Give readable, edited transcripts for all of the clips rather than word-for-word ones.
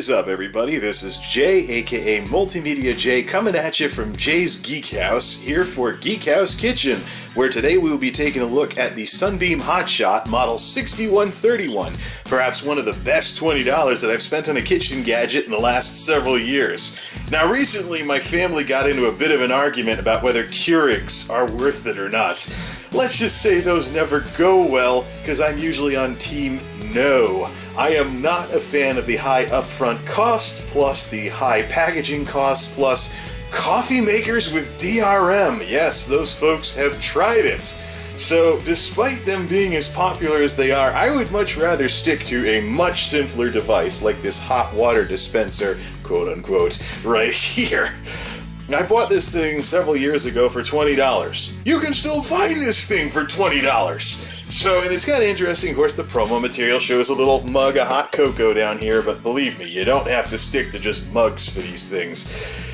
is up, everybody? This is Jay, aka MultimediaJay, coming at you from Jay's Geekhouse, here for Geekhouse Kitchen, where today we will be taking a look at the Sunbeam Hotshot Model 6131, perhaps one of the best $20 that I've spent on a kitchen gadget in the last several years. Now, recently my family got into a bit of an argument about whether Keurigs are worth it or not. Let's just say those never go well, because I'm usually on team no. I am not a fan of the high upfront cost, plus the high packaging cost, plus coffee makers with DRM. Yes, those folks have tried it. So, despite them being as popular as they are, I would much rather stick to a much simpler device like this hot water dispenser, quote unquote, right here. I bought this thing several years ago for $20. You can still find this thing for $20! So, and it's kind of interesting, of course, the promo material shows a little mug of hot cocoa down here, but believe me, you don't have to stick to just mugs for these things.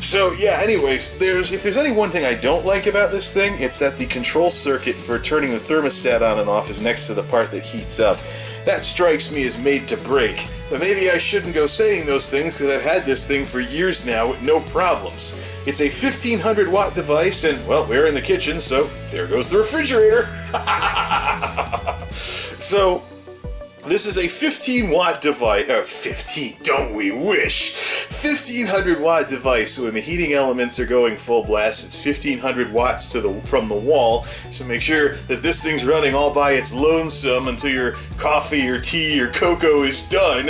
So, yeah, anyways, if there's any one thing I don't like about this thing, it's that the control circuit for turning the thermostat on and off is next to the part that heats up. That strikes me as made to break. But maybe I shouldn't go saying those things, because I've had this thing for years now with no problems. It's a 1500 watt device, and, well, we're in the kitchen, so there goes the refrigerator. So, this is a 15 watt device, 15, don't we wish? 1500 watt device, so when the heating elements are going full blast, it's 1500 watts from the wall, so make sure that this thing's running all by its lonesome until your coffee, your tea, your cocoa is done,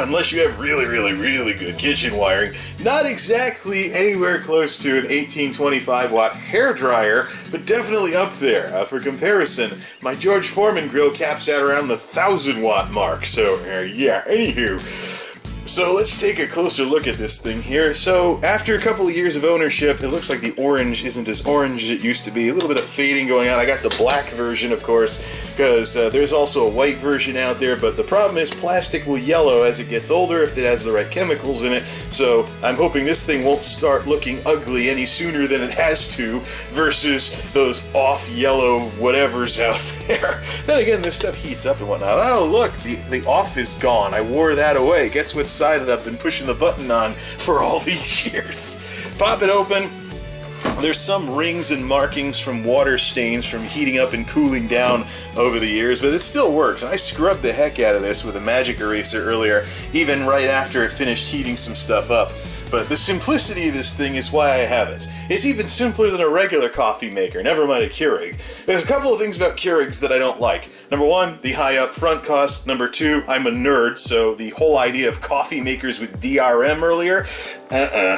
unless you have really, really, really good kitchen wiring. Not exactly anywhere close to an 1825 watt hairdryer, but definitely up there. For comparison, my George Foreman grill caps out around the 1000 watt mark, so yeah, anywho. So let's take a closer look at this thing here. So after a couple of years of ownership, it looks like the orange isn't as orange as it used to be. A little bit of fading going on. I got the black version, of course, because there's also a white version out there, but the problem is plastic will yellow as it gets older if it has the right chemicals in it, so I'm hoping this thing won't start looking ugly any sooner than it has to, versus those off-yellow whatevers out there. Then again, this stuff heats up and whatnot. Oh, look, the off is gone. I wore that away. Guess what side that I've been pushing the button on for all these years? Pop it open. There's some rings and markings from water stains from heating up and cooling down over the years, but it still works. I scrubbed the heck out of this with a magic eraser earlier, even right after it finished heating some stuff up. But the simplicity of this thing is why I have it. It's even simpler than a regular coffee maker, never mind a Keurig. There's a couple of things about Keurigs that I don't like. Number one, the high upfront cost. Number two, I'm a nerd, so the whole idea of coffee makers with DRM earlier,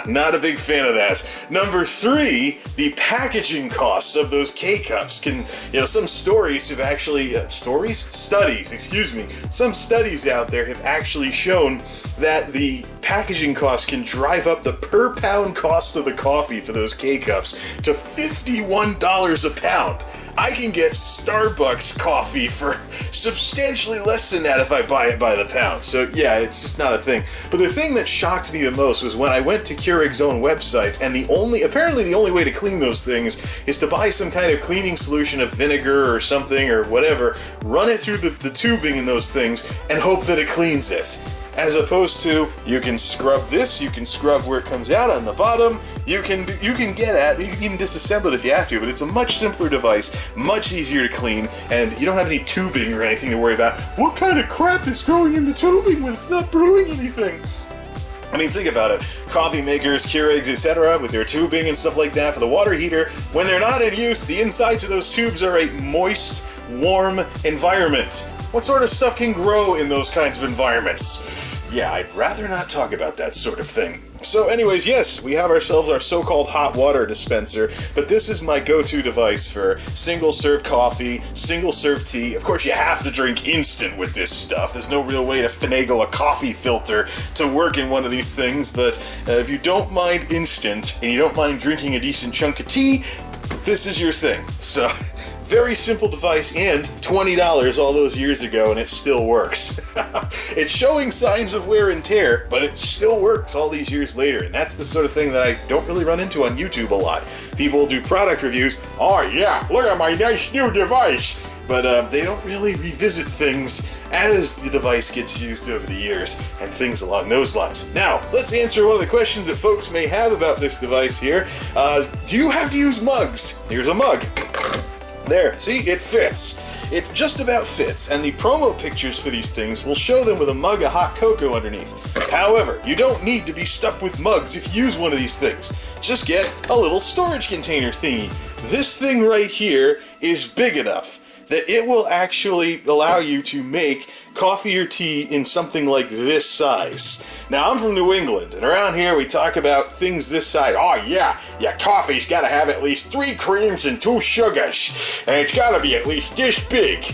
not a big fan of that. Number three, the packaging costs of those K-Cups can, some stories have actually, some studies out there have actually shown that the packaging costs can drive up the per pound cost of the coffee for those K-Cups to $51 a pound. I can get Starbucks coffee for substantially less than that if I buy it by the pound. So yeah, it's just not a thing. But the thing that shocked me the most was when I went to Keurig's own website, and apparently the only way to clean those things is to buy some kind of cleaning solution of vinegar or something or whatever, run it through the tubing in those things, and hope that it cleans it. As opposed to, you can scrub this, you can scrub where it comes out on the bottom, you can even disassemble it if you have to, but it's a much simpler device, much easier to clean, and you don't have any tubing or anything to worry about. What kind of crap is growing in the tubing when it's not brewing anything? I mean, think about it. Coffee makers, Keurigs, etc., with their tubing and stuff like that for the water heater, when they're not in use, the insides of those tubes are a moist, warm environment. What sort of stuff can grow in those kinds of environments? Yeah, I'd rather not talk about that sort of thing. So anyways, yes, we have ourselves our so-called hot water dispenser, but this is my go-to device for single-serve coffee, single-serve tea. Of course, you have to drink instant with this stuff. There's no real way to finagle a coffee filter to work in one of these things, but if you don't mind instant, and you don't mind drinking a decent chunk of tea, this is your thing. So, very simple device, and $20 all those years ago, and it still works. It's showing signs of wear and tear, but it still works all these years later, and that's the sort of thing that I don't really run into on YouTube a lot. People do product reviews, oh yeah, look at my nice new device, but they don't really revisit things as the device gets used over the years and things along those lines. Now, let's answer one of the questions that folks may have about this device here. Do you have to use mugs? Here's a mug. There, see, it fits. It just about fits, and the promo pictures for these things will show them with a mug of hot cocoa underneath. However, you don't need to be stuck with mugs if you use one of these things. Just get a little storage container thingy. This thing right here is big enough that it will actually allow you to make coffee or tea in something like this size. Now, I'm from New England, and around here we talk about things this size. Oh yeah, coffee's gotta have at least 3 creams and 2 sugars, and it's gotta be at least this big,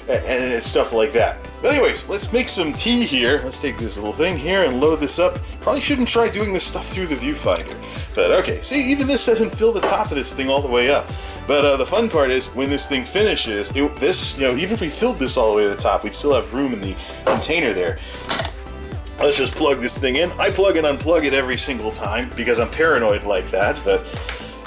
and stuff like that. But anyways, let's make some tea here. Let's take this little thing here and load this up. Probably shouldn't try doing this stuff through the viewfinder. But okay, see, even this doesn't fill the top of this thing all the way up. But the fun part is, when this thing finishes, even if we filled this all the way to the top, we'd still have room in the container there. Let's just plug this thing in. I plug and unplug it every single time, because I'm paranoid like that, but...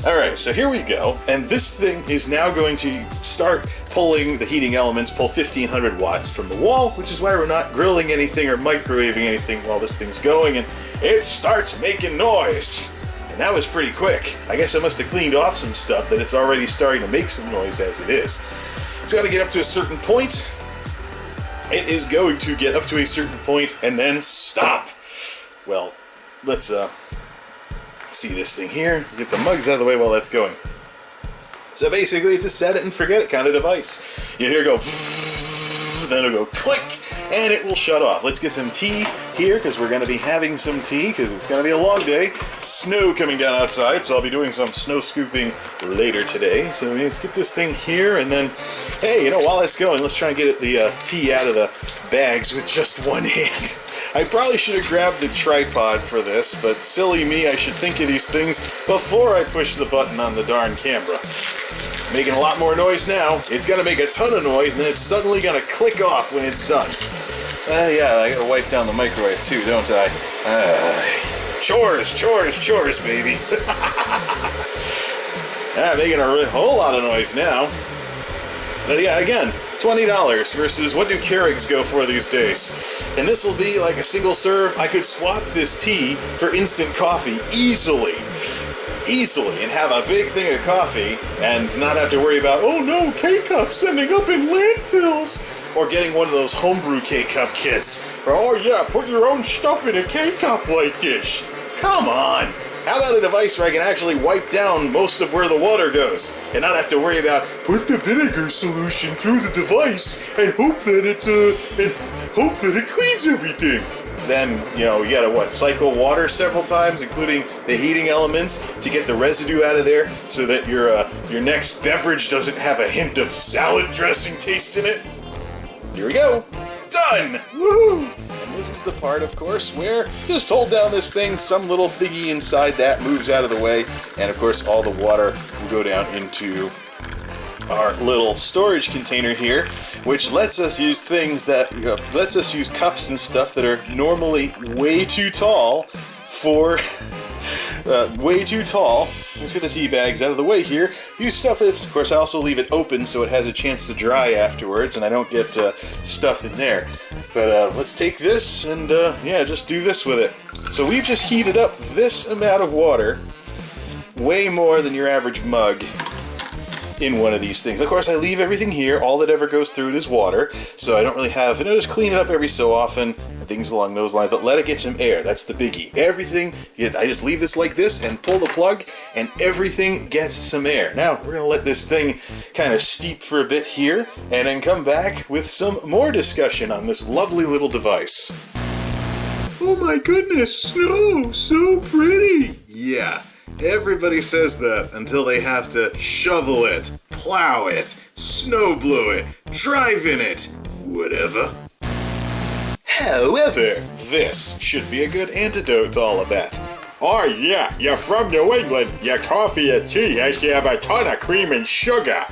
Alright, so here we go, and this thing is now going to start pulling the heating elements, pull 1500 watts from the wall, which is why we're not grilling anything or microwaving anything while this thing's going, and it starts making noise. And that was pretty quick. I guess I must have cleaned off some stuff that it's already starting to make some noise as it is. It's got to get up to a certain point. It is going to get up to a certain point and then stop. Well, let's see this thing here. Get the mugs out of the way while that's going. So basically, it's a set it and forget it kind of device. You hear it go, then it'll go click, and it will shut off. Let's get some tea here, because we're going to be having some tea, because it's going to be a long day. Snow coming down outside, so I'll be doing some snow scooping later today. So let's get this thing here, and then, hey, while it's going, let's try and get the tea out of the bags with just one hand. I probably should have grabbed the tripod for this, but silly me, I should think of these things before I push the button on the darn camera. It's making a lot more noise now. It's going to make a ton of noise, and then it's suddenly going to click off when it's done. Yeah, I gotta wipe down the microwave too, don't I? Chores, baby. Making a whole lot of noise now. But yeah, again, $20 versus what do Keurigs go for these days? And this will be like a single serve. I could swap this tea for instant coffee easily, and have a big thing of coffee and not have to worry about, oh no, K-Cups ending up in landfills, or getting one of those homebrew K-Cup kits, or oh yeah, put your own stuff in a K-Cup like this. Come on! How about a device where I can actually wipe down most of where the water goes, and not have to worry about put the vinegar solution through the device and hope that it cleans everything. Then, you gotta cycle water several times, including the heating elements, to get the residue out of there, so that your next beverage doesn't have a hint of salad dressing taste in it. Here we go. Done! Woohoo! And this is the part, of course, where just hold down this thing, some little thingy inside that moves out of the way, and of course all the water will go down into our little storage container here, which lets us use lets us use cups and stuff that are normally way too tall for Let's get the tea bags out of the way here. Use stuff that's, of course, I also leave it open so it has a chance to dry afterwards and I don't get stuff in there. But let's take this and, just do this with it. So we've just heated up this amount of water, way more than your average mug, in one of these things. Of course, I leave everything here. All that ever goes through it is water, so I don't really have, just clean it up every so often, and things along those lines, but let it get some air. That's the biggie. Everything, I just leave this like this and pull the plug, and everything gets some air. Now, we're going to let this thing kind of steep for a bit here, and then come back with some more discussion on this lovely little device. Oh my goodness, snow! So pretty! Yeah. Everybody says that until they have to shovel it, plow it, snow blow it, drive in it, whatever. However, this should be a good antidote to all of that. Oh yeah, you're from New England. Your coffee or tea has to have a ton of cream and sugar.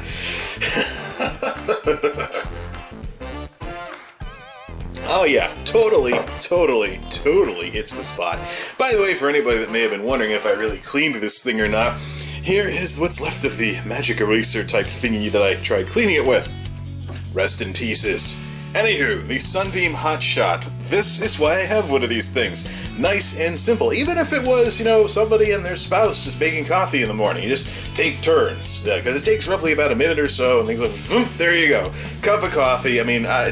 Oh yeah, totally hits the spot. By the way, for anybody that may have been wondering if I really cleaned this thing or not, here is what's left of the magic eraser type thingy that I tried cleaning it with. Rest in pieces. Anywho, the Sunbeam Hotshot. This is why I have one of these things. Nice and simple. Even if it was, somebody and their spouse just making coffee in the morning. You just take turns. Because it takes roughly about a minute or so, and things like, vroom, there you go. Cup of coffee. I mean, I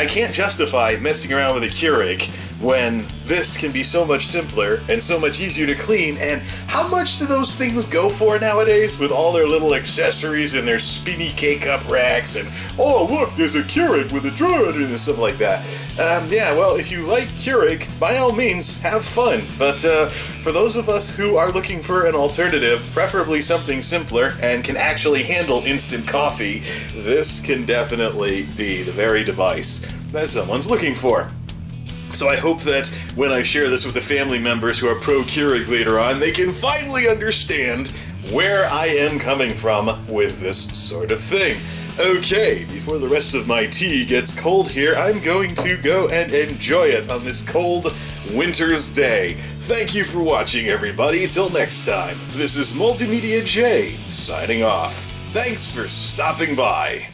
can't justify messing around with a Keurig when this can be so much simpler and so much easier to clean. And how much do those things go for nowadays with all their little accessories and their spinny K-cup racks and, oh look, there's a Keurig with a drawer in it and stuff like that. Yeah, well, if you like Keurig, by all means, have fun. But for those of us who are looking for an alternative, preferably something simpler and can actually handle instant coffee, this can definitely be the very device that someone's looking for. So I hope that when I share this with the family members who are pro-Keurig later on, they can finally understand where I am coming from with this sort of thing. Okay, before the rest of my tea gets cold here, I'm going to go and enjoy it on this cold winter's day. Thank you for watching, everybody. Till next time, this is MultimediaJay signing off. Thanks for stopping by.